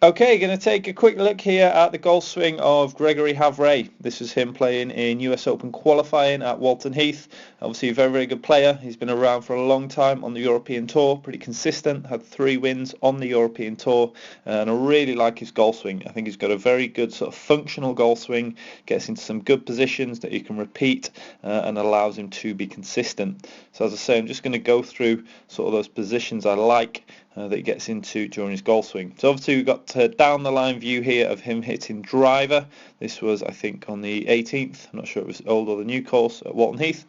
Okay, going to take a quick look here at the golf swing of Gregory Havret. This is him playing in US Open qualifying at Walton Heath. Obviously a very, very good player. He's been around for a long time on the European Tour, pretty consistent, had 3 wins on the European Tour, and I really like his golf swing. I think he's got a very good sort of functional golf swing, gets into some good positions that he can repeat and allows him to be consistent. So as I say, I'm just going to go through sort of those positions I like that he gets into during his golf swing. So obviously we've got down the line view here of him hitting driver. This was, I think, on the 18th. I'm not sure if it was old or the new course at Walton Heath.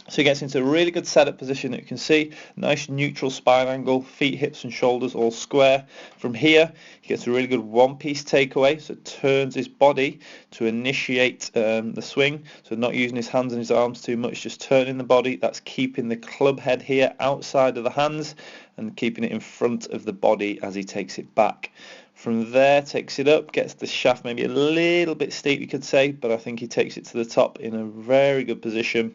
So he gets into a really good setup position that you can see. Nice neutral spine angle, feet, hips and shoulders all square. From here, he gets a really good one-piece takeaway. So turns his body to initiate the swing. So not using his hands and his arms too much, just turning the body. That's keeping the club head here outside of the hands and keeping it in front of the body as he takes it back. From there, takes it up, gets the shaft maybe a little bit steep, you could say, but I think he takes it to the top in a very good position.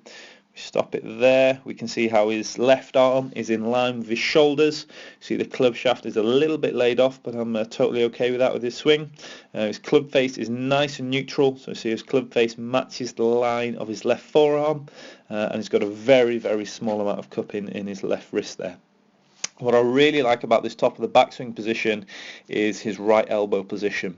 Stop it there. We can see how his left arm is in line with his shoulders. See the club shaft is a little bit laid off, but I'm totally okay with that with his swing. His club face is nice and neutral, so see his club face matches the line of his left forearm, and he's got a very, very small amount of cupping in his left wrist there. What I really like about this top of the backswing position is his right elbow position.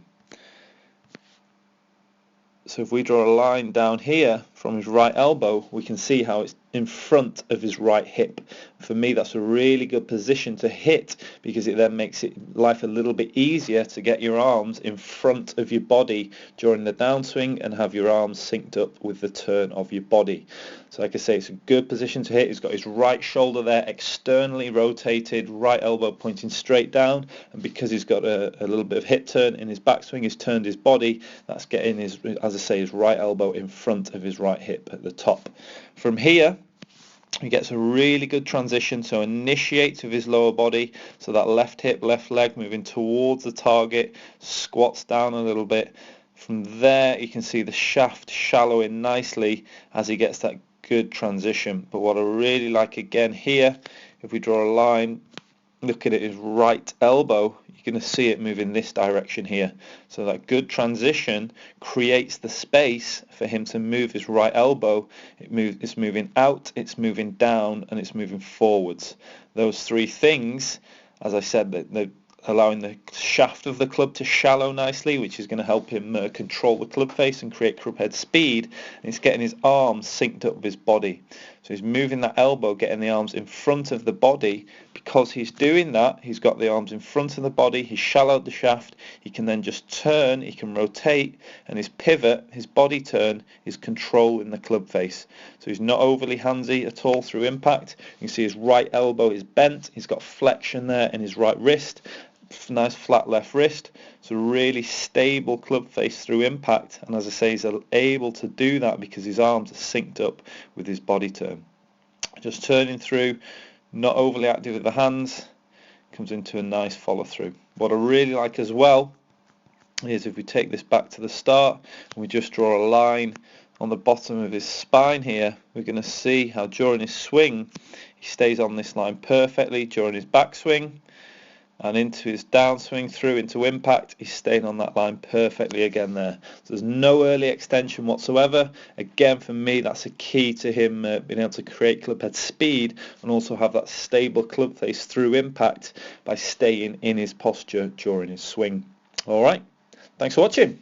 So if we draw a line down here from his right elbow, we can see how it's in front of his right hip. For me, that's a really good position to hit because it then makes life a little bit easier to get your arms in front of your body during the downswing and have your arms synced up with the turn of your body. So like I say, it's a good position to hit. He's got his right shoulder there externally rotated, right elbow pointing straight down, and because he's got a little bit of hip turn in his backswing, he's turned his body. That's getting his, as I say, his right elbow in front of his right hip at the top. From here, he gets a really good transition, so initiates with his lower body, so that left hip, left leg moving towards the target, squats down a little bit. From there, you can see the shaft shallowing nicely as he gets that good transition. But what I really like again here, if we draw a line, look at it, his right elbow, you're going to see it move in this direction here. So that good transition creates the space for him to move his right elbow. It's moving out, it's moving down, and it's moving forwards. Those 3 things, as I said, they're allowing the shaft of the club to shallow nicely, which is going to help him control the club face and create club head speed. And he's getting his arms synced up with his body. So he's moving that elbow, getting the arms in front of the body. Because he's doing that, he's got the arms in front of the body, he's shallowed the shaft, he can then just turn, he can rotate, and his pivot, his body turn, is controlling the club face. So he's not overly handsy at all through impact. You can see his right elbow is bent, he's got flexion there in his right wrist, nice flat left wrist, so really stable club face through impact, and as I say, he's able to do that because his arms are synced up with his body turn. Just turning through, not overly active with the hands, comes into a nice follow through. What I really like as well is if we take this back to the start and we just draw a line on the bottom of his spine here, we're going to see how during his swing he stays on this line perfectly. During his backswing and into his downswing through into impact, he's staying on that line perfectly again there. So there's no early extension whatsoever. Again, for me, that's a key to him being able to create club head speed and also have that stable club face through impact by staying in his posture during his swing. All right, thanks for watching.